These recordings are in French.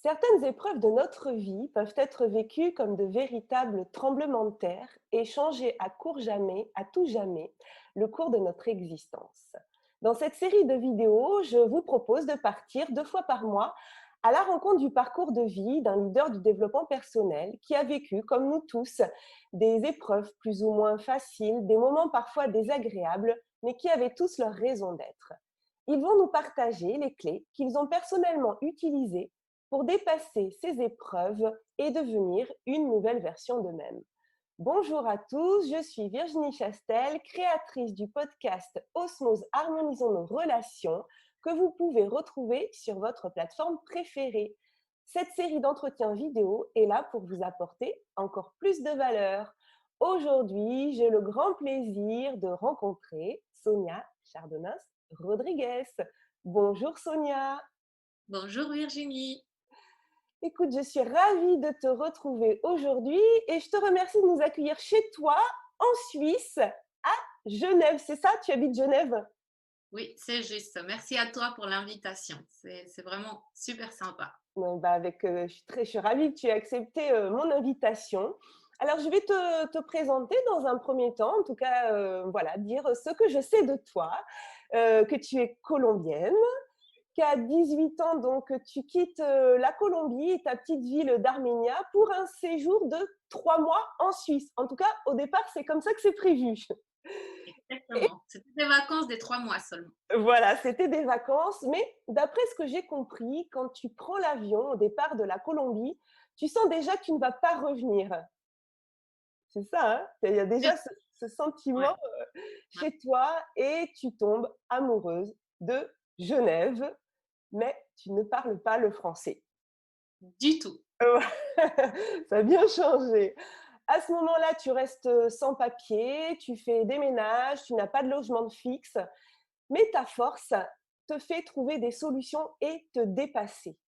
Certaines épreuves de notre vie peuvent être vécues comme de véritables tremblements de terre et changer à tout jamais, le cours de notre existence. Dans cette série de vidéos, je vous propose de partir 2 fois par mois à la rencontre du parcours de vie d'un leader du développement personnel qui a vécu, comme nous tous, des épreuves plus ou moins faciles, des moments parfois désagréables, mais qui avaient tous leur raison d'être. Ils vont nous partager les clés qu'ils ont personnellement utilisées pour dépasser ces épreuves et devenir une nouvelle version d'eux-mêmes. Bonjour à tous, je suis Virginie Chastel, créatrice du podcast Osmose Harmonisons nos relations que vous pouvez retrouver sur votre plateforme préférée. Cette série d'entretiens vidéo est là pour vous apporter encore plus de valeur. Aujourd'hui, j'ai le grand plaisir de rencontrer Sonia Chardonnaz Rodriguez. Bonjour Sonia. Bonjour Virginie. Écoute, je suis ravie de te retrouver aujourd'hui et je te remercie de nous accueillir chez toi, en Suisse, à Genève. C'est ça, tu habites Genève? Oui, c'est juste. Merci à toi pour l'invitation. C'est vraiment super sympa. Bon, bah je suis ravie que tu aies accepté mon invitation. Alors, je vais te présenter dans un premier temps, en tout cas, voilà, dire ce que je sais de toi, que tu es colombienne, qu'à 18 ans, donc, tu quittes la Colombie et ta petite ville d'Arménia pour un séjour de 3 mois en Suisse. En tout cas, au départ, c'est comme ça que c'est prévu. Et Exactement. C'était des vacances des 3 mois seulement. voilà, c'était des vacances. Mais d'après ce que j'ai compris, quand tu prends l'avion au départ de la Colombie, tu sens déjà que tu ne vas pas revenir. C'est ça, hein? Il y a C'est- déjà ce Ouais, sentiment ouais. chez toi et tu tombes amoureuse de Genève, mais tu ne parles pas le français. Du tout. Ouais, ça a bien changé. À ce moment-là, tu restes sans papier, tu fais des ménages, tu n'as pas de logement fixe, mais ta force te fait trouver des solutions et te dépasser.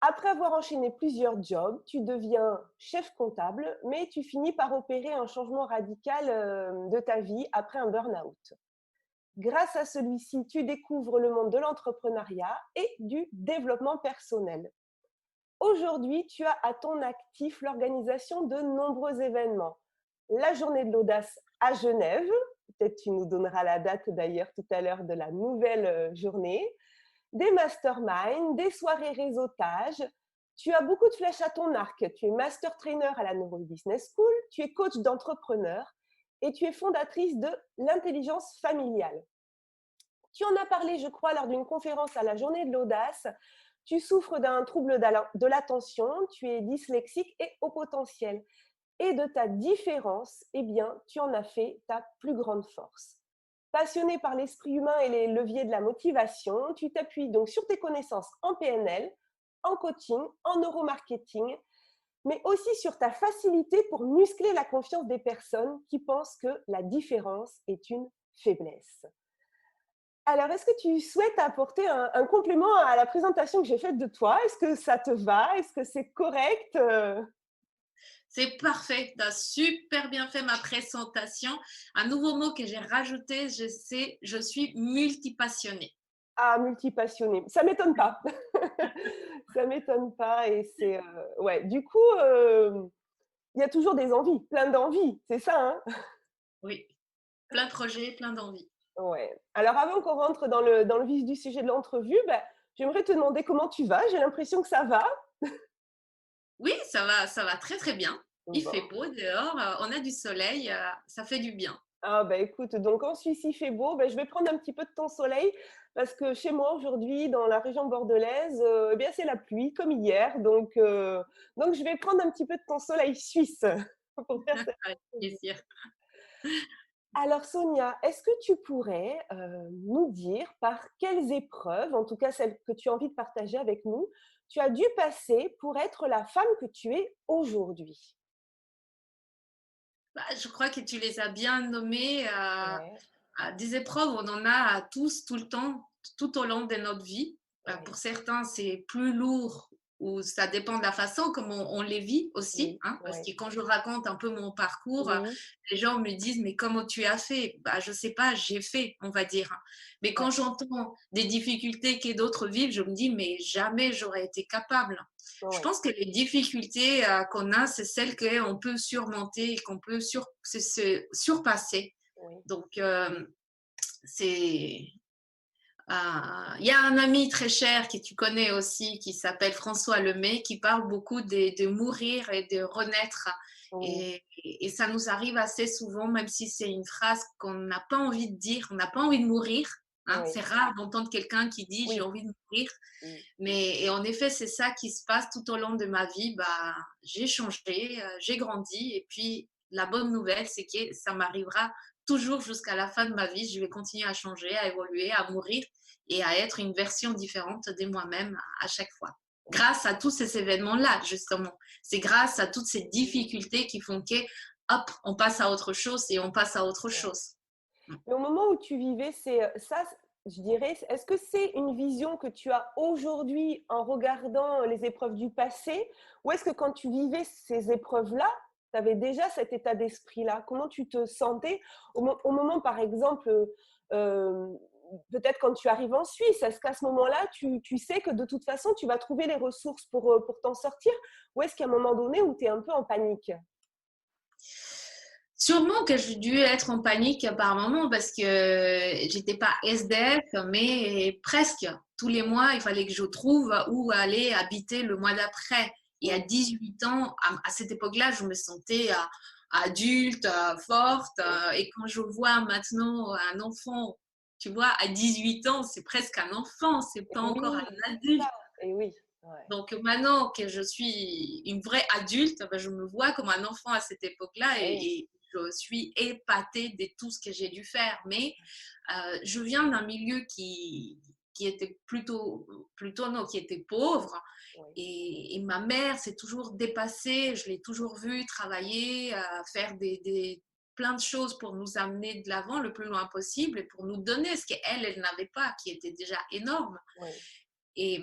Après avoir enchaîné plusieurs jobs, tu deviens chef comptable, mais tu finis par opérer un changement radical de ta vie après un burn-out. Grâce à celui-ci, tu découvres le monde de l'entrepreneuriat et du développement personnel. Aujourd'hui, tu as à ton actif l'organisation de nombreux événements. La journée de l'audace à Genève, peut-être tu nous donneras la date d'ailleurs tout à l'heure de la nouvelle journée, des masterminds, des soirées réseautage. Tu as beaucoup de flèches à ton arc. Tu es master trainer à la Novo Business School, tu es coach d'entrepreneur et tu es fondatrice de l'intelligence familiale. Tu en as parlé, je crois, lors d'une conférence à la journée de l'audace. Tu souffres d'un trouble de l'attention, tu es dyslexique et au potentiel. Et de ta différence, eh bien, tu en as fait ta plus grande force. Passionné par l'esprit humain et les leviers de la motivation, tu t'appuies donc sur tes connaissances en PNL, en coaching, en neuromarketing, mais aussi sur ta facilité pour muscler la confiance des personnes qui pensent que la différence est une faiblesse. Alors, est-ce que tu souhaites apporter un complément à la présentation que j'ai faite de toi? Est-ce que ça te va? Est-ce que c'est correct? C'est parfait. Tu as super bien fait ma présentation. Un nouveau mot que j'ai rajouté, je suis multipassionnée. Ah, multipassionné. Ça m'étonne pas. Ça m'étonne pas et c'est, ouais, du coup, il y a toujours des envies, plein d'envies, c'est ça, hein? Oui, plein de projets, plein d'envies. Ouais. Alors avant qu'on rentre dans le vif du sujet de l'entrevue, bah, j'aimerais te demander comment tu vas? J'ai l'impression que ça va. Oui, ça va très très bien. Il fait Bon. beau dehors, on a du soleil, ça fait du bien. Ah bah, écoute, donc en Suisse, il fait beau, bah, je vais prendre un petit peu de ton soleil parce que chez moi aujourd'hui, dans la région bordelaise, eh bien, c'est la pluie comme hier, donc je vais prendre un petit peu de ton soleil suisse pour faire cette Avec entrevue. plaisir. Alors Sonia, est-ce que tu pourrais, nous dire par quelles épreuves, en tout cas celles que tu as envie de partager avec nous, tu as dû passer pour être la femme que tu es aujourd'hui? Bah, je crois que tu les as bien nommés. Ouais, Des épreuves, on en a tous, tout le temps, tout au long de notre vie. Pour ouais, certains, c'est plus lourd où ça dépend de la façon comme on les vit aussi, Oui, hein, parce ouais, que quand je raconte un peu mon parcours, oui, les gens me disent: «Mais comment tu as fait?» Bah, je sais pas, j'ai fait, on va dire, hein. Mais ouais, quand j'entends des difficultés que d'autres vivent, je me dis: «Mais jamais j'aurais été capable». Je ouais, pense que les difficultés, qu'on a, c'est celles qu'on peut surmonter et qu'on peut se surpasser. oui, Donc c'est il y a un ami très cher que tu connais aussi qui s'appelle François Lemay qui parle beaucoup de mourir et de renaître. oui, Et ça nous arrive assez souvent, même si c'est une phrase qu'on n'a pas envie de dire, on n'a pas envie de mourir. Hein. oui, C'est rare d'entendre quelqu'un qui dit j'ai oui, envie de mourir. oui, Mais et en effet, c'est ça qui se passe tout au long de ma vie. Bah, j'ai changé, j'ai grandi. Et puis, la bonne nouvelle, c'est que ça m'arrivera toujours jusqu'à la fin de ma vie. Je vais continuer à changer, à évoluer, à mourir et à être une version différente de moi-même à chaque fois. Grâce à tous ces événements-là, justement. C'est grâce à toutes ces difficultés qui font que, hop, on passe à autre chose et on passe à autre ouais. chose. Mais au moment où tu vivais, c'est ça, je dirais, est-ce que c'est une vision que tu as aujourd'hui en regardant les épreuves du passé, ou est-ce que quand tu vivais ces épreuves-là, tu avais déjà cet état d'esprit-là? Comment tu te sentais au moment, par exemple, euh, peut-être quand tu arrives en Suisse, est-ce qu'à ce moment-là, tu sais que de toute façon, tu vas trouver les ressources pour t'en sortir, ou est-ce qu'à un moment donné où tu es un peu en panique? Sûrement que j'ai dû être en panique par moment parce que j'étais pas SDF, mais presque. Tous les mois, il fallait que je trouve où aller habiter le mois d'après. Et à Oui, 18 ans, à cette époque-là, je me sentais adulte, forte. oui, Et quand je vois maintenant un enfant, tu vois, à 18 ans, c'est presque un enfant, c'est pas encore oui, un c'est ça, adulte. et oui, ouais, Donc maintenant que je suis une vraie adulte, ben, je me vois comme un enfant à cette époque-là et oui, et je suis épatée de tout ce que j'ai dû faire. Mais je viens d'un milieu qui était plutôt non, qui était pauvre. oui, Et ma mère s'est toujours dépassée, je l'ai toujours vue travailler, faire plein de choses pour nous amener de l'avant le plus loin possible et pour nous donner ce qu'elle, elle n'avait pas, qui était déjà énorme. oui. Et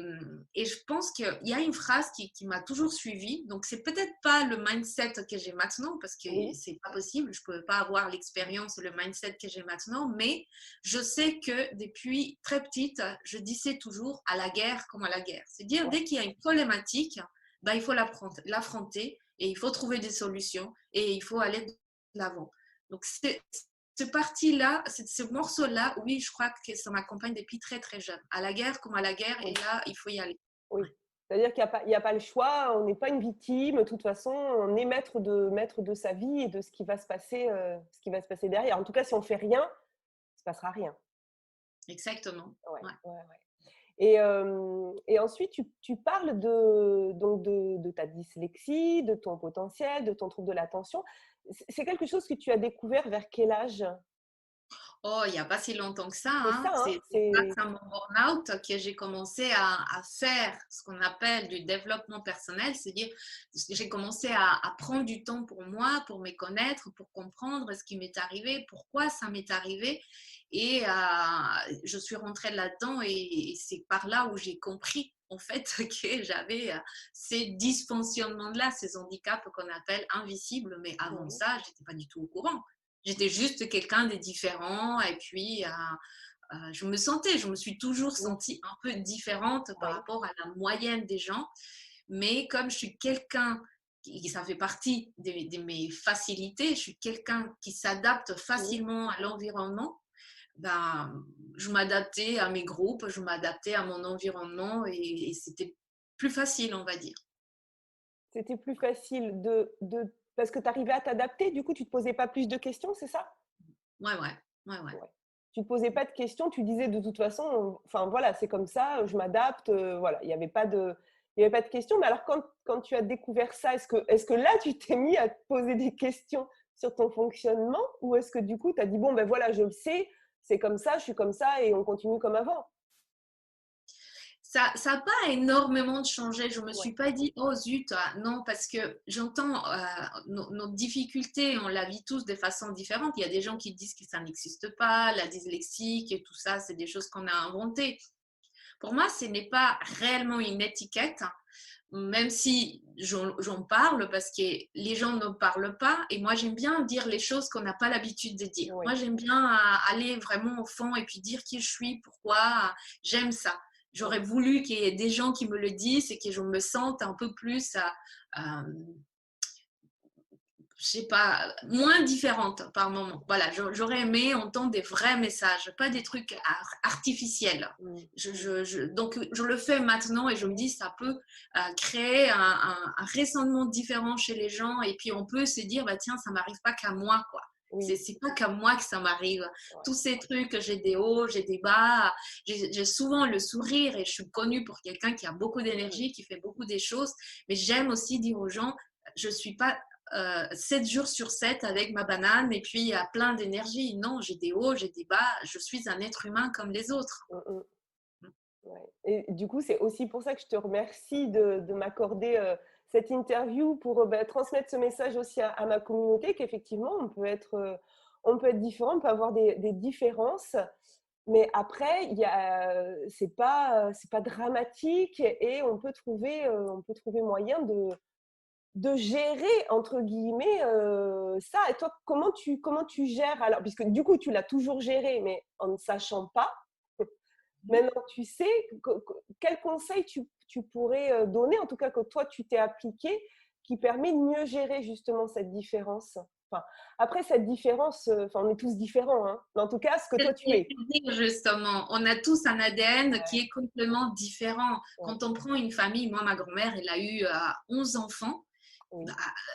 je pense qu'il y a une phrase qui m'a toujours suivie. Donc, c'est peut-être pas le mindset que j'ai maintenant, parce que Oui, c'est pas possible. Je peux pas avoir l'expérience, le mindset que j'ai maintenant. Mais je sais que depuis très petite, je disais toujours à la guerre comme à la guerre. C'est-à-dire, ouais, dès qu'il y a une problématique, ben, il faut l'affronter et il faut trouver des solutions et il faut aller de l'avant. Donc, c'est ce parti-là, ce morceau-là, oui, je crois que ça m'accompagne depuis très très jeune. À la guerre comme à la guerre, et oui, là, il faut y aller. oui. Ouais. C'est-à-dire qu'il y a pas le choix, on n'est pas une victime. De toute façon, on est maître de sa vie et de ce qui va se passer derrière. En tout cas, si on fait rien, il se passera rien. Exactement. Ouais, Ouais. ouais, ouais. Et ensuite, tu parles de ta dyslexie, de ton potentiel, de ton trouble de l'attention. C'est quelque chose que tu as découvert vers quel âge? Oh, il n'y a pas si longtemps que ça, C'est ça, hein. hein? C'est grâce à mon burn-out que j'ai commencé à faire ce qu'on appelle du développement personnel, c'est-à-dire j'ai commencé à prendre du temps pour moi, pour me connaître, pour comprendre ce qui m'est arrivé, pourquoi ça m'est arrivé. Et je suis rentrée là-dedans et c'est par là où j'ai compris en fait que j'avais ces dysfonctionnements-là, ces handicaps qu'on appelle invisibles. Mais avant Oui, ça, je n'étais pas du tout au courant. J'étais juste quelqu'un de différent et puis je me suis toujours oui, sentie un peu différente par oui, rapport à la moyenne des gens. Mais comme je suis quelqu'un qui ça fait partie de mes facilités, je suis quelqu'un qui s'adapte oui. facilement à l'environnement, ben, je m'adaptais à mes groupes, je m'adaptais à mon environnement et c'était plus facile, on va dire. C'était plus facile parce que tu arrivais à t'adapter, du coup, tu te posais pas plus de questions, c'est ça? Ouais, ouais, ouais, ouais. Ouais. Tu te posais pas de questions, tu disais de toute façon, enfin voilà, c'est comme ça, je m'adapte, voilà, il y avait pas de questions. Mais alors quand tu as découvert ça, est-ce que là, tu t'es mis à te poser des questions sur ton fonctionnement, ou est-ce que du coup, tu as dit: «Bon, ben voilà, je le sais, c'est comme ça, je suis comme ça et on continue comme avant»? Ça n'a pas énormément changé. Je ne me Ouais, suis pas dit, oh zut, non, parce que j'entends nos difficultés, on la vit tous de façon différente. Il y a des gens qui disent que ça n'existe pas, la dyslexie, et tout ça, c'est des choses qu'on a inventées. Pour moi, ce n'est pas réellement une étiquette. même si j'en parle parce que les gens ne parlent pas et moi j'aime bien dire les choses qu'on n'a pas l'habitude de dire. Oui, Moi j'aime bien aller vraiment au fond et puis dire qui je suis, pourquoi, j'aime ça. oui, J'aurais voulu qu'il y ait des gens qui me le disent et que je me sente un peu plus je sais pas, moins différente par moment. Voilà, j'aurais aimé entendre des vrais messages, pas des trucs artificiels. mm, Donc, je le fais maintenant et je me dis, ça peut créer un ressentiment différent chez les gens et puis on peut se dire, bah, tiens, ça m'arrive pas qu'à moi, quoi. oui, C'est pas qu'à moi que ça m'arrive. ouais, Tous ces trucs, j'ai des hauts, j'ai des bas, j'ai souvent le sourire et je suis connue pour quelqu'un qui a beaucoup mm, d'énergie, qui fait beaucoup des choses, mais j'aime aussi dire aux gens, je suis pas 7 jours sur 7 avec ma banane et puis il y a plein d'énergie. Non, j'ai des hauts, j'ai des bas. Je suis un être humain comme les autres. mm, mm. Ouais. Et du coup, c'est aussi pour ça que je te remercie de m'accorder cette interview pour transmettre ce message aussi à ma communauté, qu'effectivement, on peut être différent, on peut avoir des différences, mais après, c'est pas dramatique et on peut trouver moyen de gérer, entre guillemets, ça. Et toi, comment tu gères alors? Puisque du coup, tu l'as toujours géré, mais en ne sachant pas. Maintenant, tu sais, quel conseil tu pourrais donner, en tout cas que toi, tu t'es appliqué, qui permet de mieux gérer justement cette différence? Enfin, après, cette différence, enfin, on est tous différents, hein, mais en tout cas, ce que C'est ce toi, que tu je es. veux dire, justement. On a tous un ADN qui Ouais, est complètement différent. ouais, Quand on prend une famille, moi, ma grand-mère, elle a eu 11 enfants. Bah,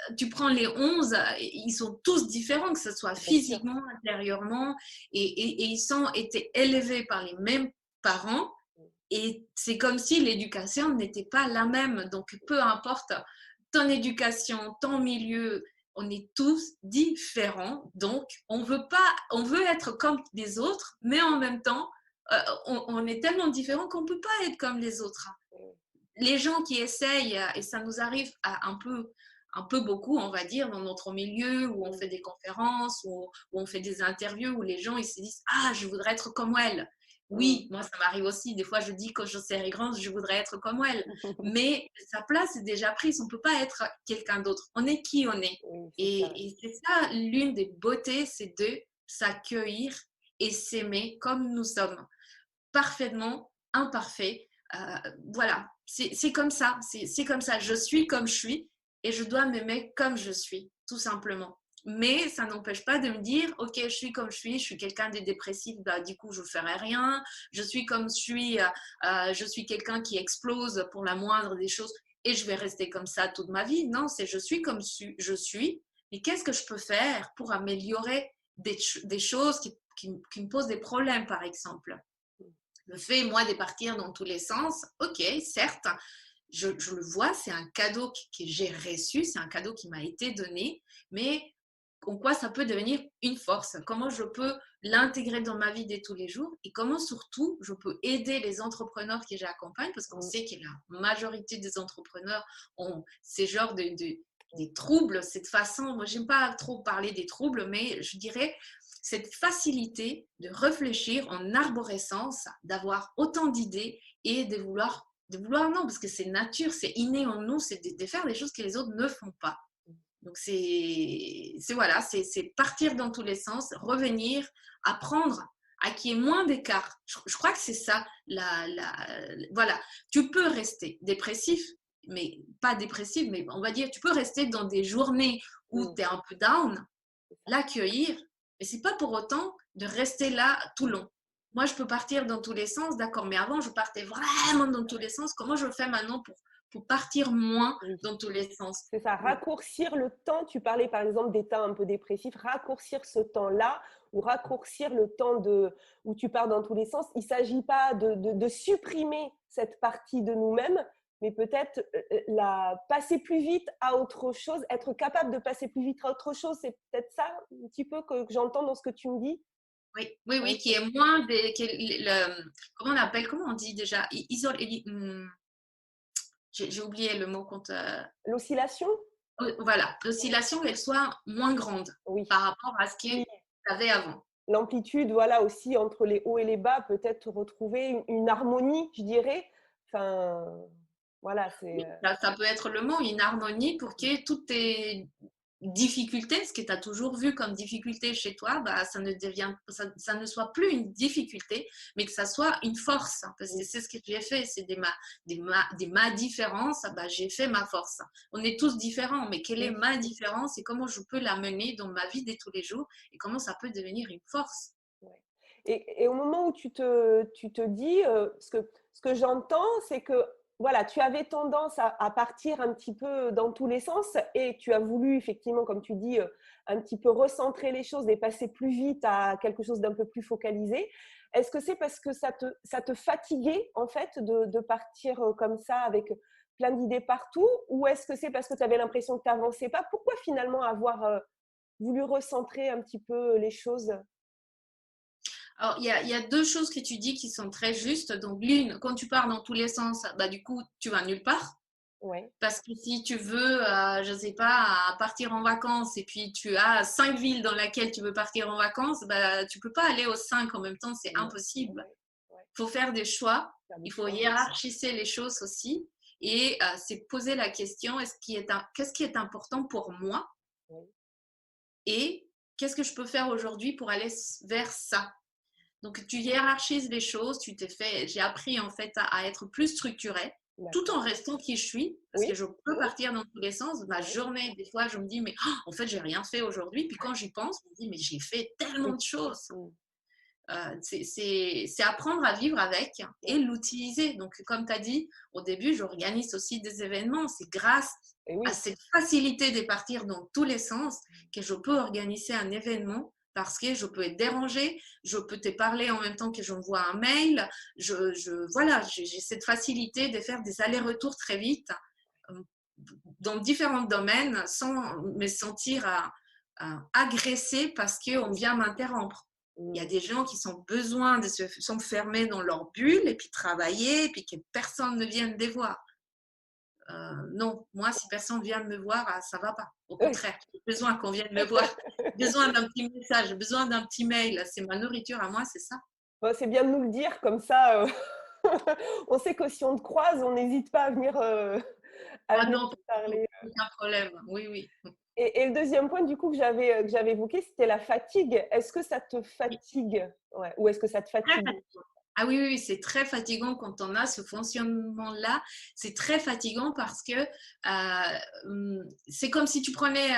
oui, tu prends les 11, ils sont tous différents, que ce soit bien sûr. physiquement, intérieurement, et ils ont été élevés par les mêmes parents. Et c'est comme si l'éducation n'était pas la même. Donc, peu importe ton éducation, ton milieu, on est tous différents. Donc, on veut être comme les autres, mais en même temps, on est tellement différents qu'on ne peut pas être comme les autres. Oui, Les gens qui essayent, et ça nous arrive un peu beaucoup, on va dire, dans notre milieu, où on oui, fait des conférences, où on fait des interviews, où les gens ils se disent, ah, je voudrais être comme elle. oui. Oui, moi ça m'arrive aussi. Des fois, je dis quand je serai grande, je voudrais être comme elle. Mm. Mais sa place est déjà prise. On ne peut pas être quelqu'un d'autre. On est qui on est. Oui, c'est ça. Et c'est ça, l'une des beautés, c'est de s'accueillir et s'aimer comme nous sommes, parfaitement imparfaits. Voilà, c'est comme ça. C'est comme ça. Je suis comme je suis et je dois m'aimer comme je suis, tout simplement. Mais ça n'empêche pas de me dire, ok, je suis quelqu'un de dépressif, bah, du coup, je ne ferai rien. Je suis quelqu'un qui explose pour la moindre des choses et je vais rester comme ça toute ma vie. Non, c'est je suis comme je suis. Et qu'est-ce que je peux faire pour améliorer des choses qui me posent des problèmes, par exemple? Le fait, moi, de partir dans tous les sens, ok, certes, je le vois, c'est un cadeau que j'ai reçu, c'est un cadeau qui m'a été donné, mais en quoi ça peut devenir une force? Comment je peux l'intégrer dans ma vie de tous les jours et comment surtout je peux aider les entrepreneurs que j'accompagne parce qu'on Mm, sait que la majorité des entrepreneurs ont ces genres des troubles, cette façon, moi j'aime pas trop parler des troubles, mais je dirais cette facilité de réfléchir en arborescence, d'avoir autant d'idées et de vouloir non, parce que c'est nature, c'est inné en nous, c'est de faire des choses que les autres ne font pas. Donc voilà, c'est partir dans tous les sens, revenir, apprendre à qu'il y ait moins d'écart. Je crois que c'est ça. Voilà, tu peux rester dépressif, mais pas dépressif, mais on va dire, tu peux rester dans des journées où mm, tu es un peu down, c'est ça. l'accueillir, mais c'est pas pour autant de rester là tout long. Moi, je peux partir dans tous les sens, d'accord, mais avant, je partais vraiment dans tous les sens. Comment je fais maintenant pour partir moins Oui. dans tous les sens? C'est ça, raccourcir le temps. Tu parlais par exemple d'état un peu dépressif, raccourcir ce temps-là ou raccourcir le temps où tu pars dans tous les sens. Il ne s'agit pas de supprimer cette partie de nous-mêmes, mais peut-être passer plus vite à autre chose, être capable de passer plus vite à autre chose. C'est peut-être ça un petit peu que j'entends dans ce que tu me dis. Oui, oui, oui, Ok. qui est moins comment on appelle, comment on dit déjà? J'ai oublié le mot quand. L'oscillation? Voilà, Oui. l'oscillation, qu'elle soit moins grande Oui. par rapport à ce Oui. qu'il y avait avant. L'amplitude, voilà, aussi entre les hauts et les bas, peut-être retrouver une harmonie, je dirais. Enfin, Voilà, c'est… Ça peut être le mot, une harmonie pour que toutes tes difficultés, ce que tu as toujours vu comme difficulté chez toi, bah, ça ne soit plus une difficulté, mais que ça soit une force. Parce que c'est ce que j'ai fait, c'est ma différence, bah, j'ai fait ma force. On est tous différents, mais quelle est ma différence et comment je peux la mener dans ma vie de tous les jours et comment ça peut devenir une force. Ouais. Et au moment où tu te dis, ce que j'entends, c'est que voilà, tu avais tendance à partir un petit peu dans tous les sens et tu as voulu effectivement, comme tu dis, un petit peu recentrer les choses et passer plus vite à quelque chose d'un peu plus focalisé. Est-ce que c'est parce que ça te fatiguait en fait de partir comme ça avec plein d'idées partout, ou est-ce que c'est parce que tu avais l'impression que tu n'avançais pas? Pourquoi finalement avoir voulu recentrer un petit peu les choses? Alors, il y a deux choses que tu dis qui sont très justes. Donc, l'une, quand tu pars dans tous les sens, bah, du coup, tu vas nulle part. Ouais. Parce que si tu veux, je ne sais pas, partir en vacances et puis tu as 5 villes dans lesquelles tu veux partir en vacances, bah, tu ne peux pas aller aux 5 en même temps, c'est Non. impossible. Ouais, ouais. Il faut faire des choix, Faire du il faut choix. hiérarchiser les choses aussi. Et c'est poser la question, qu'est-ce qui est important pour moi Oui. et qu'est-ce que je peux faire aujourd'hui pour aller vers ça. Donc, tu hiérarchises les choses, j'ai appris en fait à être plus structurée, tout en D'accord. restant qui je suis, parce que Oui. je peux partir dans tous les sens. Ma Ouais. journée, des fois, je me dis, mais en fait, j'ai rien fait aujourd'hui. Puis quand j'y pense, je me dis, mais j'ai fait tellement Oui. de choses. Mmh. C'est apprendre à vivre avec et Ouais. l'utiliser. Donc, comme tu as dit, au début, j'organise aussi des événements. C'est grâce Et à oui. cette facilité de partir dans tous les sens que je peux organiser un événement, parce que je peux être dérangée, je peux te parler en même temps que j'envoie un mail. Voilà, j'ai cette facilité de faire des allers-retours très vite euh, dans différents domaines sans me sentir agressée parce qu'on vient m'interrompre. Il y a Mmh. des gens qui ont besoin de s'enfermer dans leur bulle et puis travailler et puis que personne ne vienne les voir. Non, moi, si personne vient me voir, ça va pas. Au Oui. contraire, j'ai besoin qu'on vienne me voir. J'ai besoin d'un petit message, j'ai besoin d'un petit mail. C'est ma nourriture à moi, c'est ça. Bah, c'est bien de nous le dire comme ça, on sait que si on te croise, on n'hésite pas à Ah venir non, te parler. aucun problème. Oui, oui. Et le deuxième point du coup que j'avais évoqué, c'était la fatigue. Est-ce que ça te Oui, fatigue? Ouais, ou est-ce que ça te très fatigue? fatigant. Ah oui, oui, oui, c'est très fatigant quand on a ce fonctionnement-là. C'est très fatigant parce que c'est comme si tu prenais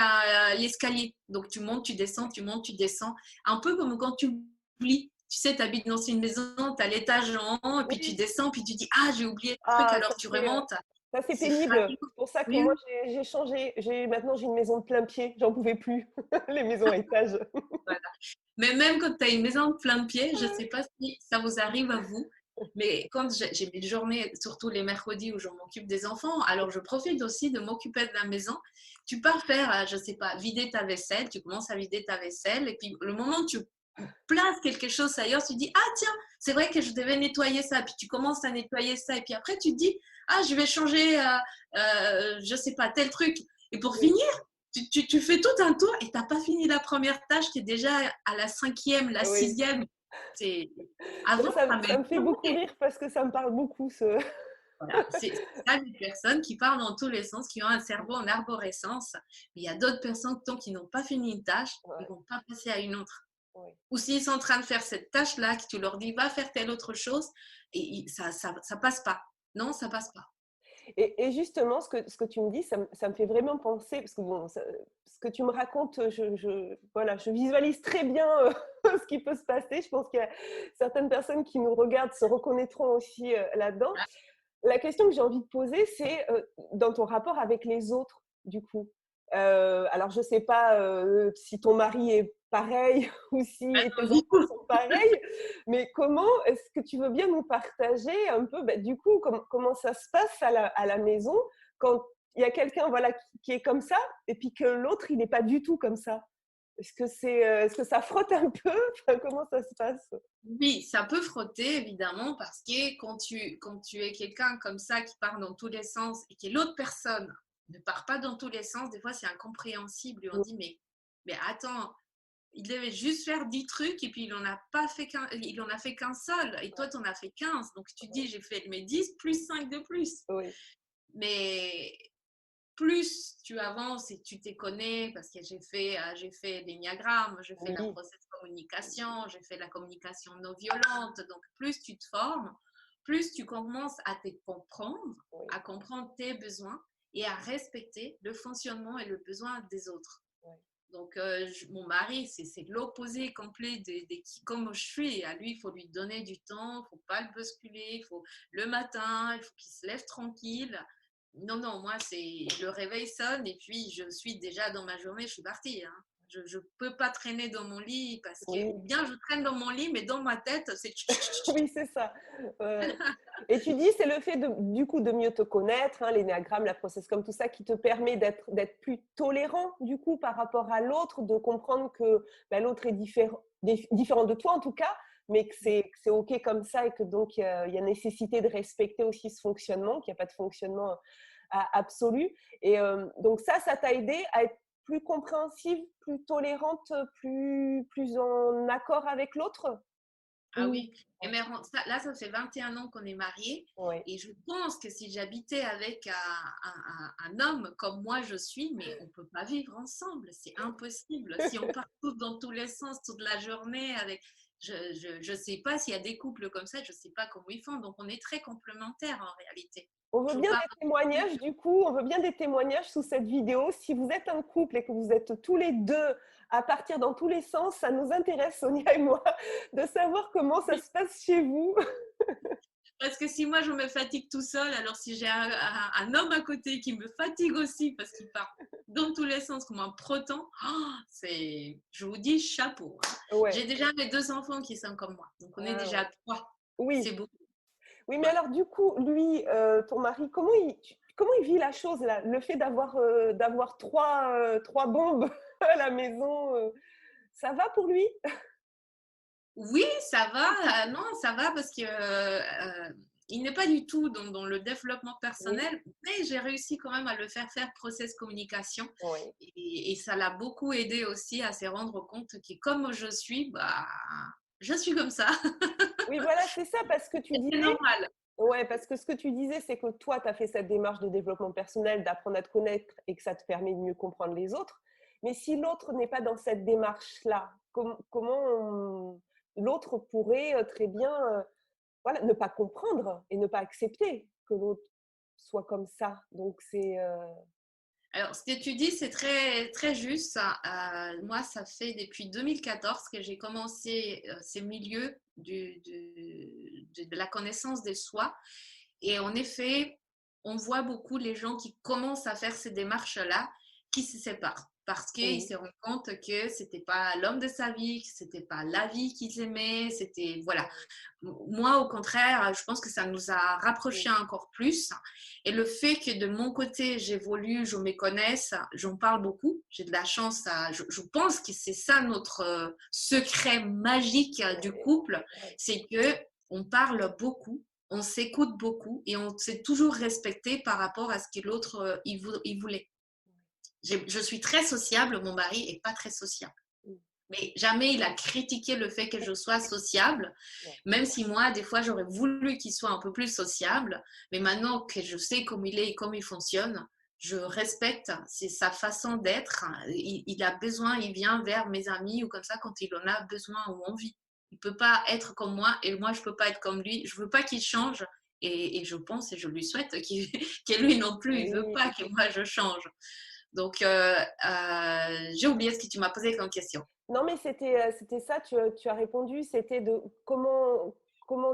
l'escalier. Donc tu montes, tu descends, tu montes, tu descends. Un peu comme quand tu oublies. Tu sais, tu habites dans une maison, tu as l'étage en haut, et puis tu Oui. descends, puis tu dis, ah, j'ai oublié le truc, Ah, alors tu remontes. ça c'est C'est pénible. fatigant. C'est pour ça que Oui, moi oui. j'ai changé. Maintenant j'ai une maison de plein pied, j'en pouvais plus. Les maisons à étages. Voilà. Mais même quand tu as une maison de plein de pieds, je ne sais pas si ça vous arrive à vous, mais quand j'ai mes journées, surtout les mercredis où je m'occupe des enfants, alors je profite aussi de m'occuper de la maison. Tu pars faire, je ne sais pas, vider ta vaisselle, tu commences à vider ta vaisselle, et puis le moment où tu places quelque chose ailleurs, tu dis, ah tiens, c'est vrai que je devais nettoyer ça, puis tu commences à nettoyer ça, et puis après tu te dis, ah, je vais changer, je ne sais pas, tel truc. Et pour Oui. finir, tu fais tout un tour et tu n'as pas fini la première tâche qui est déjà à la 5e, la Oui. 6e. C'est… Ouais, Avant, ça ça me fait beaucoup m'énervait. rire parce que ça me parle beaucoup ce… Voilà, c'est ça les personnes qui parlent dans tous les sens, qui ont un cerveau en arborescence. Mais il y a d'autres personnes tant qu'ils n'ont pas fini une tâche, ils ne Ouais, vont pas passer à une autre. ouais. Ou s'ils sont en train de faire cette tâche-là, que tu leur dis va faire telle autre chose, et ça passe pas. Non, ça passe pas. Et justement, ce que tu me dis, ça me fait vraiment penser, parce que bon, ce que tu me racontes, voilà, je visualise très bien ce qui peut se passer. Je pense qu'il y a certaines personnes qui nous regardent se reconnaîtront aussi là-dedans. La question que j'ai envie de poser, c'est dans ton rapport avec les autres, du coup. Alors, je ne sais pas si ton mari est pareil ou si tes enfants sont pareils, mais comment est-ce que tu veux bien nous partager un peu, bah, du coup, comment ça se passe à la maison quand il y a quelqu'un voilà, qui est comme ça et puis que l'autre, il n'est pas du tout comme ça? Est-ce que ça frotte un peu? Enfin, comment ça se passe? Oui, ça peut frotter, évidemment, parce que quand tu es quelqu'un comme ça qui part dans tous les sens et que l'autre personne ne part pas dans tous les sens, des fois c'est incompréhensible. Et on dit, mais attends, il devait juste faire 10 trucs et puis il en a fait qu'un seul. Et toi, tu en as fait 15. Donc tu dis, j'ai fait mes 10 plus 5 de plus. Oui, Mais plus tu avances et tu te connais, parce que j'ai fait l'énéagramme, j'ai fait la Oui, process communication, j'ai fait la communication non violente. Donc, plus tu te formes, plus tu commences à te comprendre, oui, à comprendre tes besoins et à respecter le fonctionnement et le besoin des autres. oui. Donc, mon mari, c'est l'opposé complet comme je suis. À lui, il faut lui donner du temps, il ne faut pas le bousculer, le matin, il faut qu'il se lève tranquille. Non, non, moi, c'est le réveil sonne et puis je suis déjà dans ma journée, je suis partie. Hein. Je ne peux pas traîner dans mon lit parce que, Oui, ou bien je traîne dans mon lit, mais dans ma tête, c'est. oui, c'est ça. Et tu dis, c'est le fait du coup de mieux te connaître, hein, l'énéagramme, la process comme tout ça, qui te permet d'être plus tolérant du coup par rapport à l'autre, de comprendre que ben, l'autre est différent de toi en tout cas, mais que c'est OK comme ça et que donc il y a nécessité de respecter aussi ce fonctionnement, qu'il n'y a pas de fonctionnement absolu. Et donc ça t'a aidé à être plus compréhensive, plus tolérante, plus en accord avec l'autre. Ah Ou oui, et mais là, ça fait 21 ans qu'on est mariés ouais. et je pense que si j'habitais avec un homme comme moi je suis, mais on ne peut pas vivre ensemble, c'est impossible. Si on part tous dans tous les sens toute la journée avec. Je sais pas s'il y a des couples comme ça, je sais pas comment ils font, donc on est très complémentaires en réalité. On veut Je bien pars. des témoignages, du coup, on veut bien des témoignages sous cette vidéo. Si vous êtes un couple et que vous êtes tous les deux à partir dans tous les sens, ça nous intéresse, Sonia et moi, de savoir comment ça se passe chez vous. Parce que si moi je me fatigue tout seul, alors si j'ai un homme à côté qui me fatigue aussi parce qu'il part dans tous les sens comme un proton, je vous dis chapeau. Hein. Ouais. J'ai déjà mes 2 enfants qui sont comme moi, donc on est Ah, déjà ouais. à 3. C'est Oui, beaucoup. oui, mais Ouais. alors du coup, lui, ton mari, comment il vit la chose là, le fait d'avoir trois bombes à la maison, ça va pour lui? Oui, ça va. Non, ça va parce que il n'est pas du tout dans le développement Oui, personnel, mais j'ai réussi quand même à le faire process communication oui. et ça l'a beaucoup aidé aussi à se rendre compte que comme je suis, bah, je suis comme ça. Oui, voilà, c'est ça, parce que tu Et c'est disais. normal. Ouais, parce que ce que tu disais, c'est que toi, tu as fait cette démarche de développement personnel, d'apprendre à te connaître et que ça te permet de mieux comprendre les autres. Mais si l'autre n'est pas dans cette démarche-là, l'autre pourrait très bien voilà, ne pas comprendre et ne pas accepter que l'autre soit comme ça. Donc, c'est. Alors, ce que tu dis, c'est très, très juste. Moi, ça fait depuis 2014 que j'ai commencé ces milieux de la connaissance de soi. Et en effet, on voit beaucoup les gens qui commencent à faire ces démarches-là qui se séparent parce qu'ils Oui, se rendent compte que c'était pas l'homme de sa vie, que c'était pas la vie qu'ils aimaient, c'était voilà. Moi, au contraire, je pense que ça nous a rapprochés oui, encore plus. Et le fait que de mon côté, j'évolue, je me connaisse, j'en parle beaucoup. J'ai de la chance. Je pense que c'est ça notre secret magique du oui, couple, oui, c'est que on parle beaucoup, on s'écoute beaucoup et on s'est toujours respecté par rapport à ce que l'autre il voulait. Je suis très sociable, mon mari est pas très sociable. oui, Mais jamais il a critiqué le fait que je sois sociable, ouais, même si moi, des fois, j'aurais voulu qu'il soit un peu plus sociable. Mais maintenant que je sais comment il est et comment il fonctionne, je respecte, c'est sa façon d'être. Il a besoin, il vient vers mes amis ou comme ça quand il en a besoin ou envie. Il peut pas être comme moi et moi, je peux pas être comme lui. Je veux pas qu'il change et je pense et je lui souhaite que lui non plus, il veut oui. pas que moi je change. Donc, j'ai oublié ce que tu m'as posé comme question. Non, mais c'était ça, tu as répondu, c'était de comment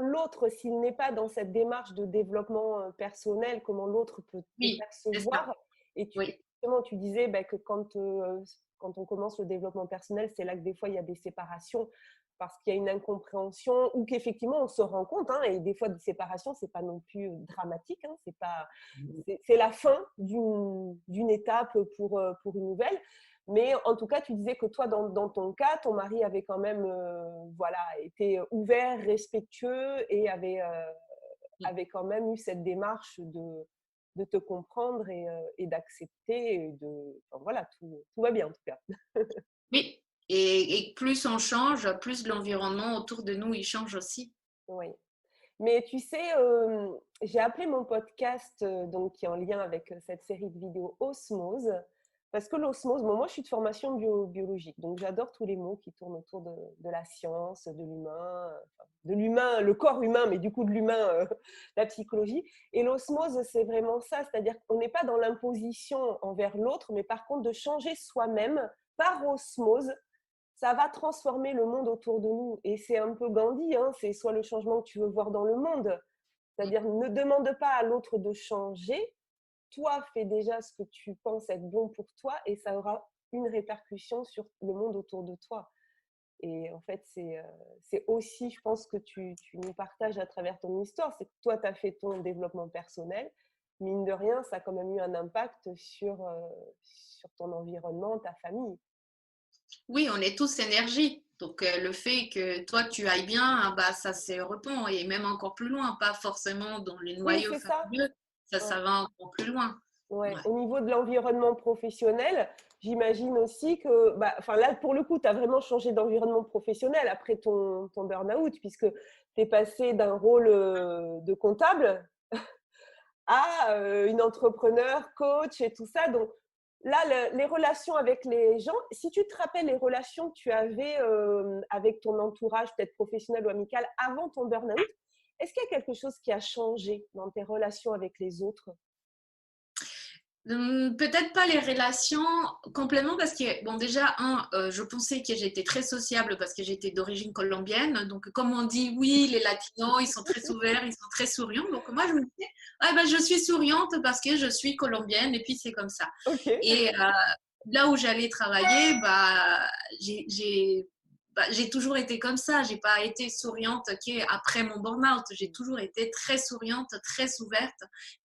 l'autre, s'il n'est pas dans cette démarche de développement personnel, comment l'autre peut te Oui, c'est ça. percevoir. Et Oui, justement, tu disais bah, que quand on commence le développement personnel, c'est là que des fois, il y a des séparations parce qu'il y a une incompréhension ou qu'effectivement, on se rend compte, hein, et des fois, des séparations, c'est pas non plus dramatique, hein, c'est la fin d'une étape pour une nouvelle. Mais en tout cas, tu disais que toi, dans ton cas, ton mari avait quand même voilà, été ouvert, respectueux et avait quand même eu cette démarche de te comprendre et d'accepter. Enfin, voilà, tout va bien en tout cas. oui. Et plus on change, plus l'environnement autour de nous il change aussi. Oui. Mais tu sais, j'ai appelé mon podcast, donc qui est en lien avec cette série de vidéos Osmose, parce que l'osmose, bon, moi je suis de formation biologique, donc j'adore tous les mots qui tournent autour de la science, de l'humain, le corps humain, mais du coup de l'humain, la psychologie. Et l'osmose, c'est vraiment ça, c'est-à-dire qu'on n'est pas dans l'imposition envers l'autre, mais par contre de changer soi-même par osmose, ça va transformer le monde autour de nous. Et c'est un peu Gandhi, hein, c'est soit le changement que tu veux voir dans le monde, c'est-à-dire ne demande pas à l'autre de changer, toi fais déjà ce que tu penses être bon pour toi et ça aura une répercussion sur le monde autour de toi. Et en fait, c'est aussi, je pense, que tu nous partages à travers ton histoire, c'est que toi, tu as fait ton développement personnel, mine de rien, ça a quand même eu un impact sur ton environnement, ta famille. Oui, on est tous énergie. Donc, le fait que toi, tu ailles bien, ah bah, ça se répand et même encore plus loin, pas forcément dans les Oui, noyaux c'est ça. familiaux, Ouais. ça va encore plus loin. Ouais. Ouais. Au niveau de l'environnement professionnel, j'imagine aussi que, bah, là, pour le coup, tu as vraiment changé d'environnement professionnel après ton burn-out, puisque tu es passé d'un rôle de comptable à une entrepreneur, coach et tout ça. Donc là, les relations avec les gens, si tu te rappelles les relations que tu avais avec ton entourage, peut-être professionnel ou amical, avant ton burn-out, est-ce qu'il y a quelque chose qui a changé dans tes relations avec les autres? Peut-être pas les relations complètement parce que, bon, déjà, je pensais que j'étais très sociable parce que j'étais d'origine colombienne. Donc, comme on dit, oui, les latinos, ils sont très ouverts, ils sont très souriants. Donc, moi, je me disais, ah, ben, je suis souriante parce que je suis colombienne et puis c'est comme ça. Ok. Et là où j'allais travailler, j'ai j'ai toujours été comme ça. J'ai pas été souriante après mon burn-out. J'ai toujours été très souriante, très ouverte,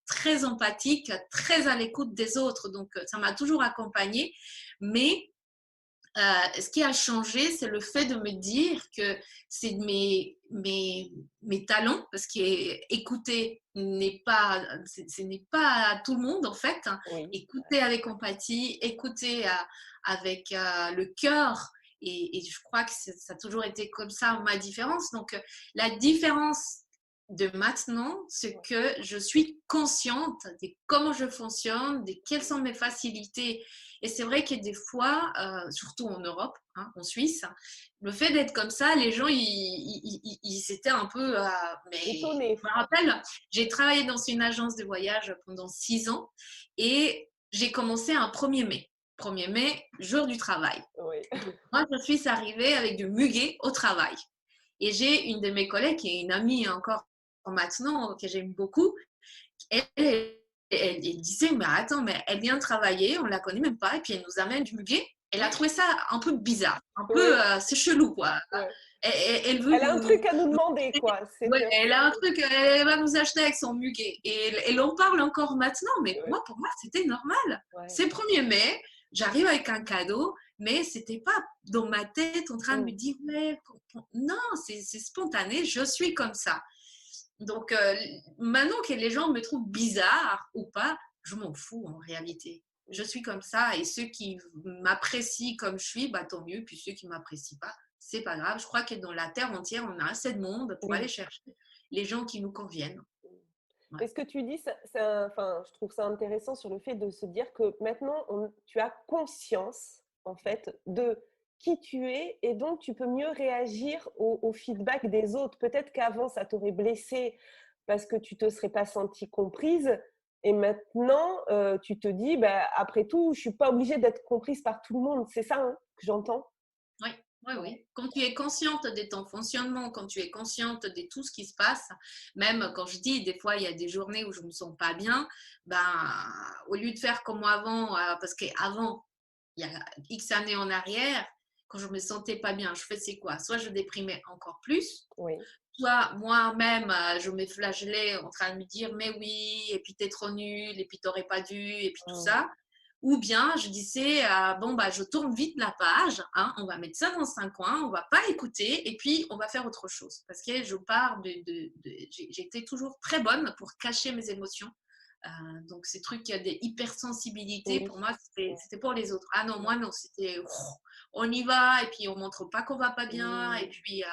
très empathique, très à l'écoute des autres. Donc, ça m'a toujours accompagnée. Mais ce qui a changé, c'est le fait de me dire que c'est mes talents, parce qu'écouter ce n'est pas à tout le monde en fait. Oui. Écouter avec empathie, écouter avec le cœur. Et je crois que ça a toujours été comme ça ma différence. Donc, la différence de maintenant, c'est que je suis consciente de comment je fonctionne, de quelles sont mes facilités. Et c'est vrai que des fois, surtout en Europe, hein, en Suisse, le fait d'être comme ça, les gens, ils étaient un peu… mais Étonnée. je me rappelle, j'ai travaillé dans une agence de voyage pendant 6 ans et j'ai commencé un 1er mai. 1er mai, jour du travail. Oui. Donc, moi, je suis arrivée avec du muguet au travail. Et j'ai une de mes collègues, qui est une amie encore maintenant, que j'aime beaucoup, elle disait, mais attends, mais elle vient travailler, on la connaît même pas, et puis elle nous amène du muguet. Elle a trouvé ça un peu bizarre, un peu, Oui. c'est chelou, quoi. Ouais. Elle veut Elle a un truc à nous nous… demander, quoi. Ouais, C'était elle a un truc, elle va nous acheter avec son muguet. Et elle en parle encore maintenant, mais ouais. moi, pour moi, c'était normal. Ouais. C'est 1er mai, j'arrive avec un cadeau, mais c'était pas dans ma tête en train de me Mm. dire, ouais, non, c'est spontané, je suis comme ça. Donc, maintenant que les gens me trouvent bizarre ou pas, je m'en fous en réalité. Je suis comme ça et ceux qui m'apprécient comme je suis, bah, tant mieux. Puis ceux qui ne m'apprécient pas, c'est pas grave. Je crois que dans la terre entière, on a assez de monde pour aller Oui. chercher les gens qui nous conviennent. Ouais. Mais ce que tu dis, enfin, je trouve ça intéressant sur le fait de se dire que maintenant, tu as conscience, en fait, de qui tu es et donc tu peux mieux réagir au feedback des autres. Peut-être qu'avant, ça t'aurait blessé parce que tu ne te serais pas sentie comprise. Et maintenant, tu te dis, bah, après tout, je ne suis pas obligée d'être comprise par tout le monde. C'est ça, hein, que j'entends. Oui, oui, Ouais. oui. Quand tu es consciente de ton fonctionnement, quand tu es consciente de tout ce qui se passe, même quand je dis, des fois, il y a des journées où je ne me sens pas bien, ben, au lieu de faire comme avant, parce qu'avant, il y a X années en arrière, quand je me sentais pas bien, je faisais quoi? Soit je déprimais encore plus, Oui. soit moi-même, je me flagellais en train de me dire, mais oui, et puis t'es trop nul, et puis t'aurais pas dû, et puis tout Mm. ça. Ou bien je disais, bon, bah, je tourne vite la page, hein, on va mettre ça dans un coin, on va pas écouter, et puis on va faire autre chose. Parce que je pars j'étais toujours très bonne pour cacher mes émotions. Donc, ces trucs, il y a des hypersensibilités, Oui. pour moi, c'était pour les autres. Ah non, moi, non, c'était on y va, et puis on montre pas qu'on va pas bien, et Oui. puis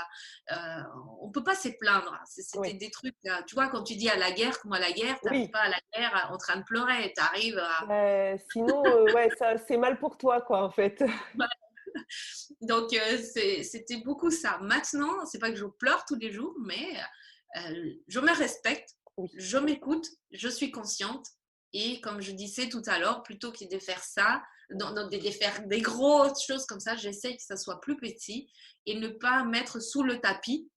on peut pas se plaindre. C'était Oui. des trucs, tu vois, quand tu dis à la guerre, comment à la guerre, t'arrives Oui. pas à la guerre en train de pleurer, t'arrives à… Sinon, ouais, ça, c'est mal pour toi, quoi, en fait. Donc, c'était beaucoup ça. Maintenant, c'est pas que je pleure tous les jours, mais je me respecte, Oui. je m'écoute, je suis consciente. Et comme je disais tout à l'heure, plutôt que de faire ça, de faire des grosses choses comme ça, j'essaie que ça soit plus petit et ne pas mettre sous le tapis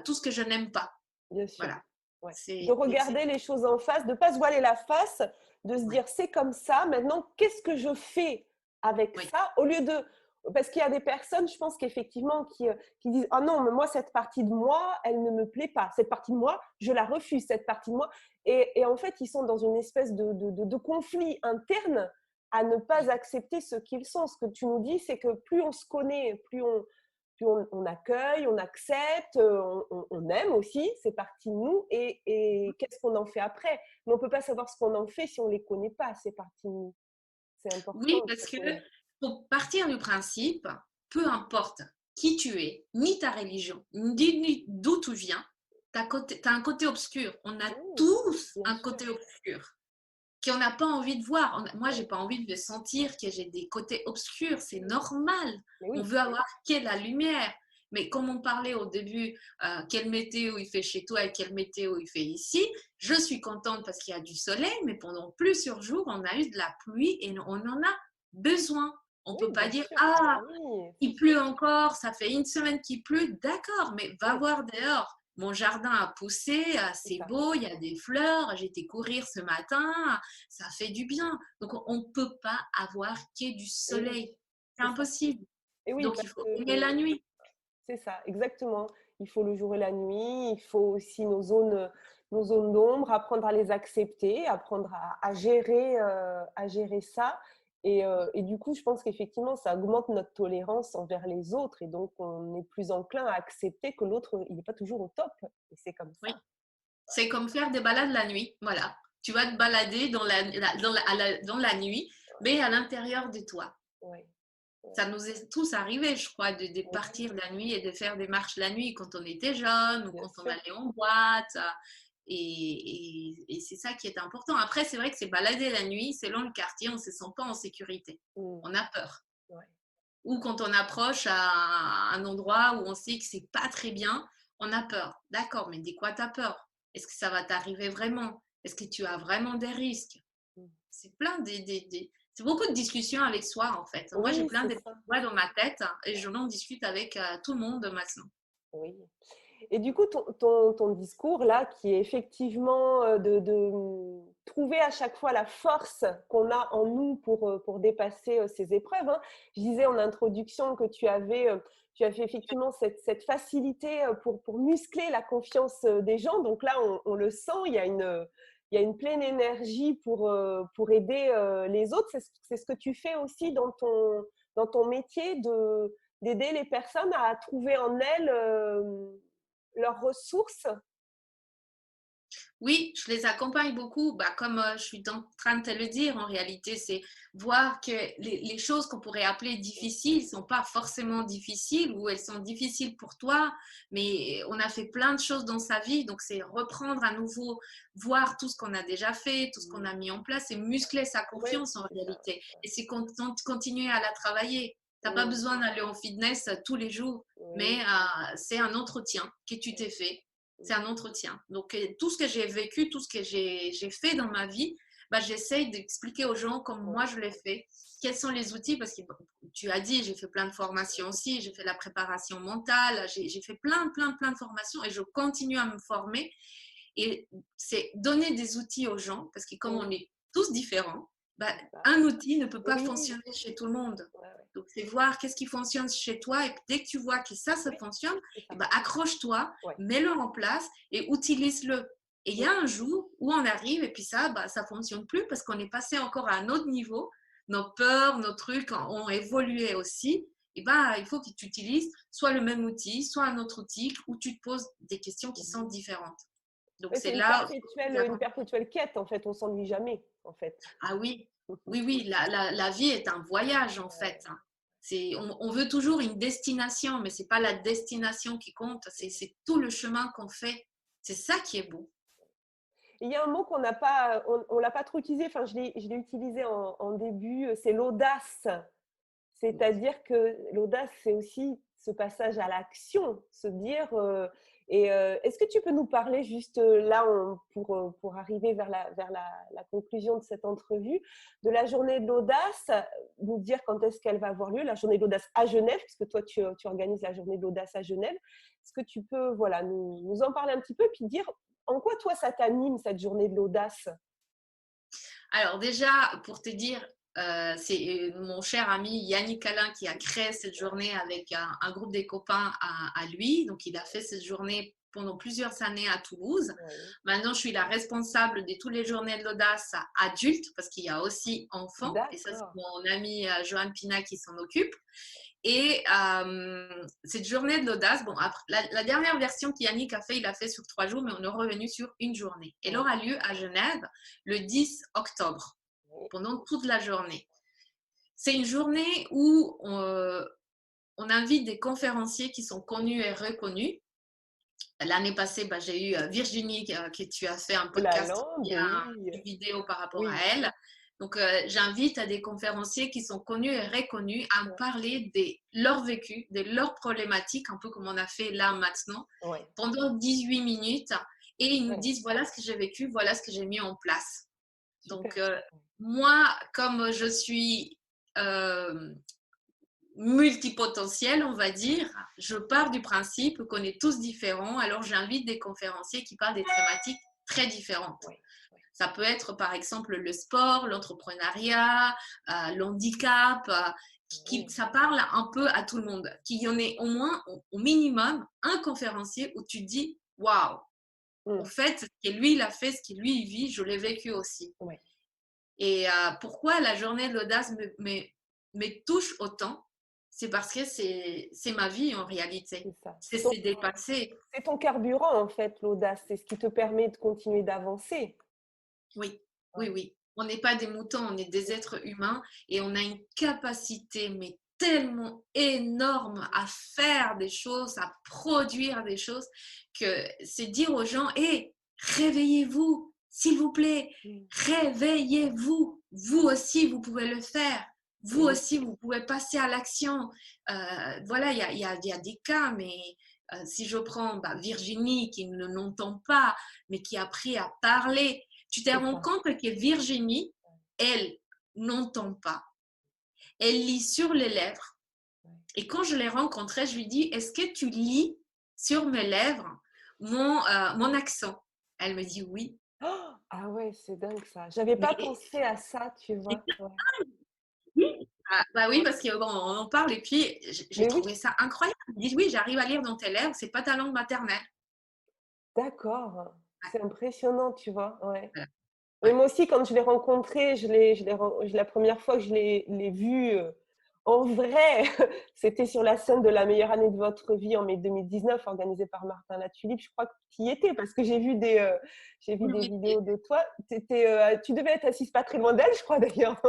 tout ce que je n'aime pas. Bien sûr. Voilà. Ouais. De C'est, regarder les choses en face, de ne pas se voiler la face, de se ouais, dire c'est comme ça, maintenant qu'est-ce que je fais avec ouais, ça au lieu de… Parce qu'il y a des personnes, je pense qu'effectivement, qui disent ah non, mais moi, cette partie de moi, elle ne me plaît pas. Cette partie de moi, je la refuse, cette partie de moi. Et en fait, ils sont dans une espèce de conflit interne à ne pas ouais. accepter ce qu'ils sont. Ce que tu nous dis, c'est que plus on se connaît, plus on accueille, on accepte, on aime aussi, c'est partie de nous, et qu'est-ce qu'on en fait après? Mais on ne peut pas savoir ce qu'on en fait si on ne les connaît pas, c'est partie de nous. C'est Oui, important de parce se que connaître. pour partir du principe, peu importe qui tu es, ni ta religion, ni d'où tu viens, tu as un côté obscur. On a Oui, tous bien un sûr. côté obscur qu'on n'a pas envie de voir. Moi, j'ai Ouais. pas envie de sentir que j'ai des côtés obscurs. C'est normal. Mais On oui, veut avoir que la lumière. Mais comme on parlait au début, quelle météo il fait chez toi et quelle météo il fait ici, je suis contente parce qu'il y a du soleil, mais pendant plusieurs jours, on a eu de la pluie et on en a besoin. On ne oui, peut pas bien dire, sûr. Ah ah, oui, c'est il sûr. pleut encore, ça fait une semaine qu'il pleut, d'accord, mais va Oui, voir dehors. Mon jardin a poussé, c'est c'est ça. beau, il y a des fleurs, j'ai été courir ce matin, ça fait du bien. Donc, on ne peut pas avoir que du Et oui, soleil. C'est c'est ça. impossible. Et oui, Donc, il parce faut que aimer la nuit. c'est ça, exactement. Il faut le jour et la nuit, il faut aussi nos zones d'ombre, apprendre à les accepter, apprendre à gérer ça. Et du coup, je pense qu'effectivement, ça augmente notre tolérance envers les autres. Et donc, on est plus enclin à accepter que l'autre, il n'est pas toujours au top. Et c'est comme Oui. ça. C'est comme faire des balades la nuit. Voilà. Tu vas te balader dans la nuit, mais à l'intérieur de toi. Ouais, ouais. Ça nous est tous arrivé, je crois, de Oui, partir la nuit et de faire des marches la nuit quand on était jeune ou bien quand on sûr. allait en boîte. Et c'est ça qui est important. Après, c'est vrai que c'est balader la nuit, selon le quartier, on ne se sent pas en sécurité. Mm, On a peur. ouais. Ou quand on approche à un endroit où on sait que c'est pas très bien, on a peur. D'accord, mais de quoi tu as peur? Est-ce que ça va t'arriver vraiment? Est-ce que tu as vraiment des risques? Mm. C'est plein c'est beaucoup de discussions avec soi en fait. Moi, j'ai Oui, plein c'est de ça. voix dans ma tête et je en discute avec tout le monde maintenant. Oui. Et du coup, ton discours là, qui est effectivement de trouver à chaque fois la force qu'on a en nous pour dépasser ces épreuves, hein. Je disais en introduction que tu avais effectivement cette facilité pour muscler la confiance des gens. Donc là, on le sent, il y a une pleine énergie pour aider les autres. C'est ce que tu fais aussi dans ton métier d'aider les personnes à trouver en elles leurs ressources. Oui, je les accompagne beaucoup. Bah, comme je suis en train de te le dire, en réalité, c'est voir que les choses qu'on pourrait appeler difficiles ne sont pas forcément difficiles ou elles sont difficiles pour toi, mais on a fait plein de choses dans sa vie. Donc, c'est reprendre à nouveau, voir tout ce qu'on a déjà fait, tout ce qu'on a mis en place et muscler sa Oui, confiance en c'est ça. réalité. Et c'est continuer à la travailler. Tu n'as pas Mm, besoin d'aller en fitness tous les jours, mais oui. c'est un entretien que tu t'es fait, c'est Mm, un entretien. Donc, tout ce que j'ai vécu, tout ce que j'ai fait dans ma vie, bah, j'essaye d'expliquer aux gens comme oui. moi je l'ai fait, quels sont les outils, parce que tu as dit, j'ai fait plein de formations aussi, j'ai fait la préparation mentale, j'ai fait plein de formations et je continue à me former. Et c'est donner des outils aux gens, parce que comme on Mm, est tous différents, bah, c'est ça. un outil ne peut pas Oui. fonctionner chez tout le monde. Ouais, ouais. Donc, c'est voir qu'est-ce qui fonctionne chez toi et dès que tu vois que ça Oui, fonctionne, c'est eh ça. ben, accroche-toi, Ouais. mets-le en place et utilise-le. Et il y Mm, a un jour où on arrive et puis ça, bah, ça fonctionne plus parce qu'on est passé encore à un autre niveau. Nos peurs, nos trucs ont évolué aussi. Et ben, il faut que tu utilises soit le même outil, soit un autre outil où tu te poses des questions qui sont mm. différentes. Donc, Ouais, c'est c'est là où une perpétuelle quête, en fait. On s'ennuie jamais, en fait. ah oui, oui, oui, la vie est un voyage en fait, hein. On veut toujours une destination, mais c'est pas la destination qui compte, c'est tout le chemin qu'on fait. C'est ça qui est beau. Il y a un mot qu'on n'a pas, on l'a pas trop utilisé, enfin je l'ai utilisé en début, c'est l'audace. C'est-à-dire que l'audace, c'est aussi ce passage à l'action, se dire, est-ce que tu peux nous parler juste là, pour arriver vers la conclusion de cette entrevue, de la journée de l'audace, nous dire quand est-ce qu'elle va avoir lieu, la journée de l'audace à Genève, puisque toi, tu organises la journée de l'audace à Genève. Est-ce que tu peux voilà, nous en parler un petit peu, puis dire en quoi toi, ça t'anime, cette journée de l'audace? Alors déjà, pour te dire, c'est mon cher ami Yannick Alain qui a créé cette journée avec un groupe des copains à lui. Donc, il a fait cette journée pendant plusieurs années à Toulouse. Oui. Maintenant, je suis la responsable de toutes les journées de l'audace adultes parce qu'il y a aussi enfants. Et ça, c'est D'accord. mon ami Johan Pina qui s'en occupe. Et cette journée de l'audace, bon, après, la dernière version qu'Yannick a fait, il a fait sur 3 jours, mais on est revenu sur une journée. Elle Oui. aura lieu à Genève le 10 octobre, Oui. pendant toute la journée. C'est une journée où on invite des conférenciers qui sont connus et reconnus. L'année passée, bah, j'ai eu Virginie, que tu as fait un La podcast, il lande, y a oui. une vidéo par rapport à Oui. elle. Donc, j'invite à des conférenciers qui sont connus et reconnus à me Ouais. parler de leur vécu, de leurs problématiques, un peu comme on a fait là maintenant, Ouais. pendant 18 minutes. Et ils nous Ouais. disent, voilà ce que j'ai vécu, voilà ce que j'ai mis en place. Super. Donc, moi, comme je suis euh, multipotentiel, on va dire, je pars du principe qu'on est tous différents. Alors, j'invite des conférenciers qui parlent des thématiques très différentes. Ouais. Ouais. Ça peut être, par exemple, le sport, l'entrepreneuriat, l'handicap. Oui. Ça parle un peu à tout le monde. Qu'il y en ait au moins, au minimum, un conférencier où tu te dis, waouh, en Mmh. fait, ce que lui, il a fait, ce que lui, il vit, je l'ai vécu aussi. Ouais. Et pourquoi la journée de l'audace me touche autant? C'est parce que c'est ma vie en réalité. C'est ça. C'est se dépasser. C'est ton carburant, en fait, l'audace. C'est ce qui te permet de continuer d'avancer. Oui, oui, Ouais. oui. On n'est pas des moutons, on est des êtres humains et on a une capacité, mais tellement énorme à faire des choses, à produire des choses, que c'est dire aux gens, hé, réveillez-vous, s'il vous plaît, Mmh. réveillez-vous. Vous aussi, vous pouvez le faire. Vous Et aussi, vous pouvez passer à l'action. Voilà, il y a des cas, mais si je prends bah, Virginie qui ne l'entend pas, mais qui a appris à parler, tu te c'est rends ça. compte que Virginie, elle n'entend pas. Elle lit sur les lèvres. Ouais. Et quand je l'ai rencontrée, je lui dis, est-ce que tu lis sur mes lèvres mon accent? Elle me dit oui. Oh! Ah ouais, c'est dingue ça. J'avais pas Mais pensé à ça, tu vois? Ouais. ah, bah oui, Ouais. parce qu'on en parle et puis j'ai Mais oui, trouvé ça incroyable. Elle dit oui, j'arrive à lire dans tes lèvres, c'est pas ta langue maternelle. d'accord. C'est impressionnant, tu vois? Ouais. Voilà. Mais Ouais. moi aussi, quand je l'ai rencontré, la première fois que je l'ai vu en vrai, c'était sur la scène de La meilleure année de votre vie en mai 2019, organisée par Martin Latulippe. Je crois que tu y étais parce que j'ai vu Oui, des oui. vidéos de toi. Tu devais être assise pas très loin d'elle, je crois d'ailleurs,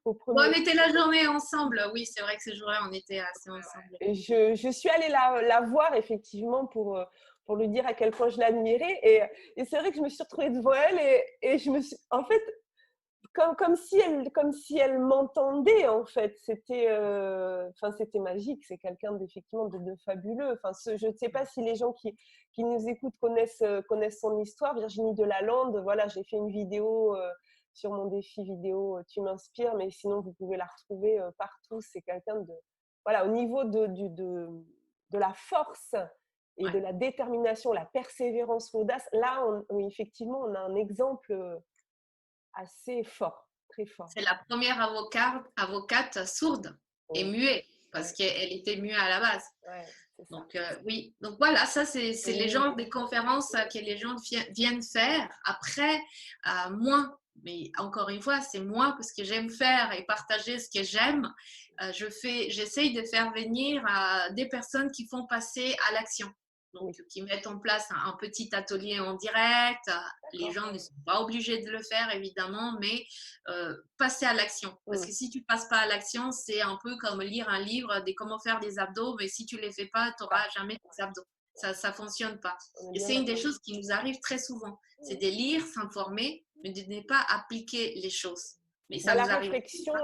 au Bon, on premier. était la journée ensemble. Oui, c'est vrai que ces jours-là, on était assez ensemble. Et je suis allée la voir effectivement pour lui dire à quel point je l'admirais. Et c'est vrai que je me suis retrouvée devant elle et je me suis, en fait, comme si elle m'entendait en fait. Enfin, c'était magique. C'est quelqu'un d'effectivement de fabuleux. Enfin, je ne sais pas si les gens qui nous écoutent connaissent son histoire. Virginie Delalande, voilà, j'ai fait une vidéo sur mon défi vidéo Tu m'inspires, mais sinon vous pouvez la retrouver partout. C'est quelqu'un de, voilà, au niveau de la force et Ouais. de la détermination, la persévérance, l'audace. Là, effectivement, on a un exemple assez fort, très fort. C'est la première avocate sourde et Oui, muette parce ouais, qu'elle était muette à la base. ouais, c'est ça. Donc, oui. Donc, voilà, ça, c'est les Oui, genres de conférences que les gens viennent faire. Après, moi, mais encore une fois, c'est moi parce que j'aime faire et partager ce que j'aime. J'essaye de faire venir des personnes qui font passer à l'action. Donc, Oui, qui mettent en place un petit atelier en direct. Les d'accord. gens ne sont pas obligés de le faire, évidemment, mais passer à l'action. Parce Mmh. que si tu passes pas à l'action, c'est un peu comme lire un livre des comment faire des abdos, mais si tu les fais pas, tu n'auras Pas, jamais des abdos. Ça fonctionne pas. on est Et bien c'est une des d'accord. choses qui nous arrive très souvent. C'est Mmh. de lire, s'informer, mais de ne pas appliquer les choses. Mais Bah, ça nous arrive.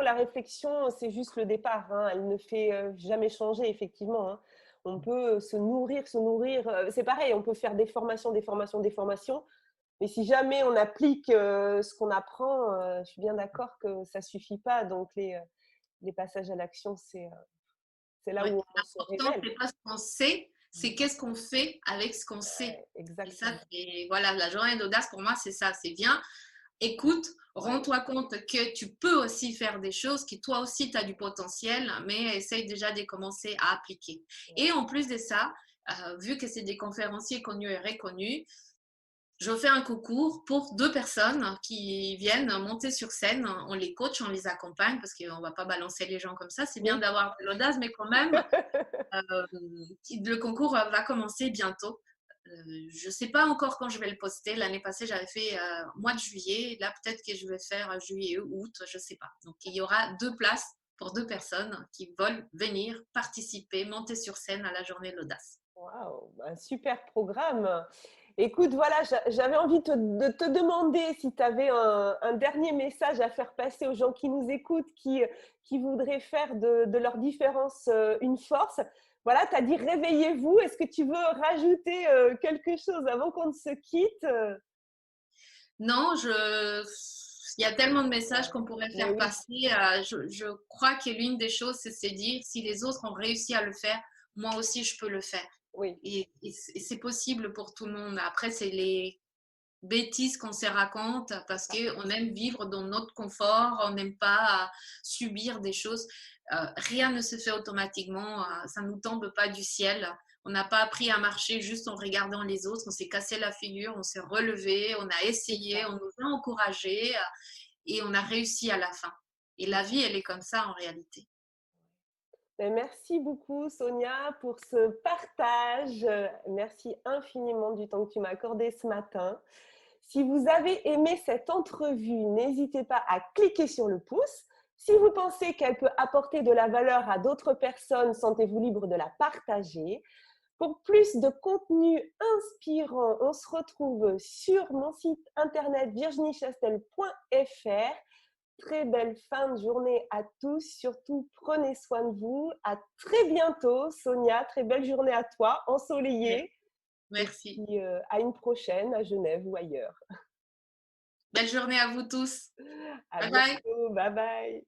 la réflexion, c'est juste le départ, hein. Elle ne fait, jamais changer effectivement, hein. On peut se nourrir, c'est pareil, on peut faire des formations, des formations, des formations, mais si jamais on applique, ce qu'on apprend, je suis bien d'accord que ça suffit pas. Donc les passages à l'action, c'est là Ouais. où on se L'important, révèle. c'est pas ce qu'on sait, c'est qu'est-ce qu'on fait avec ce qu'on sait. Ouais, Et ça, exactement. c'est, voilà, la journée d'audace, pour moi, c'est ça. C'est bien, écoute, rends-toi compte que tu peux aussi faire des choses, que toi aussi, tu as du potentiel, mais essaye déjà de commencer à appliquer. Et en plus de ça, vu que c'est des conférenciers connus et reconnus, je fais un concours pour 2 personnes qui viennent monter sur scène. On les coach, on les accompagne parce qu'on ne va pas balancer les gens comme ça. C'est bien Oui. d'avoir de l'audace, mais quand même, le concours va commencer bientôt. Je ne sais pas encore quand je vais le poster. L'année passée, j'avais fait mois de juillet. Là, peut-être que je vais faire juillet, août, je ne sais pas. Donc, il y aura 2 places pour 2 personnes qui veulent venir participer, monter sur scène à la journée de l'audace. Waouh, un super programme. Écoute, voilà, j'avais envie de te demander si tu avais un dernier message à faire passer aux gens qui nous écoutent, qui voudraient faire de leur différence une force. Voilà, tu as dit réveillez-vous. Est-ce que tu veux rajouter quelque chose avant qu'on ne se quitte? Non, il y a tellement de messages qu'on pourrait Mais faire oui, passer. Je crois que l'une des choses, c'est se dire, si les autres ont réussi à le faire, moi aussi, je peux le faire. oui, Et c'est possible pour tout le monde. Après, c'est les bêtises qu'on se raconte parce qu'on aime vivre dans notre confort, on n'aime pas subir des choses. Rien ne se fait automatiquement, ça ne nous tombe pas du ciel. On n'a pas appris à marcher juste en regardant les autres, on s'est cassé la figure, on s'est relevé, on a c'est essayé, ça. on nous a encouragés et on a réussi à la fin. Et la vie, elle est comme ça en réalité. Ben, merci beaucoup, Sonia, pour ce partage. Merci infiniment du temps que tu m'as accordé ce matin. Si vous avez aimé cette entrevue, n'hésitez pas à cliquer sur le pouce. Si vous pensez qu'elle peut apporter de la valeur à d'autres personnes, sentez-vous libre de la partager. Pour plus de contenu inspirant, on se retrouve sur mon site internet virginiechastel.fr. Très belle fin de journée à tous. Surtout, prenez soin de vous. À très bientôt, Sonia. Très belle journée à toi, ensoleillée. Et Merci. puis, à une prochaine à Genève ou ailleurs. Belle journée à vous tous. À Bye bye. bientôt. Bye bye.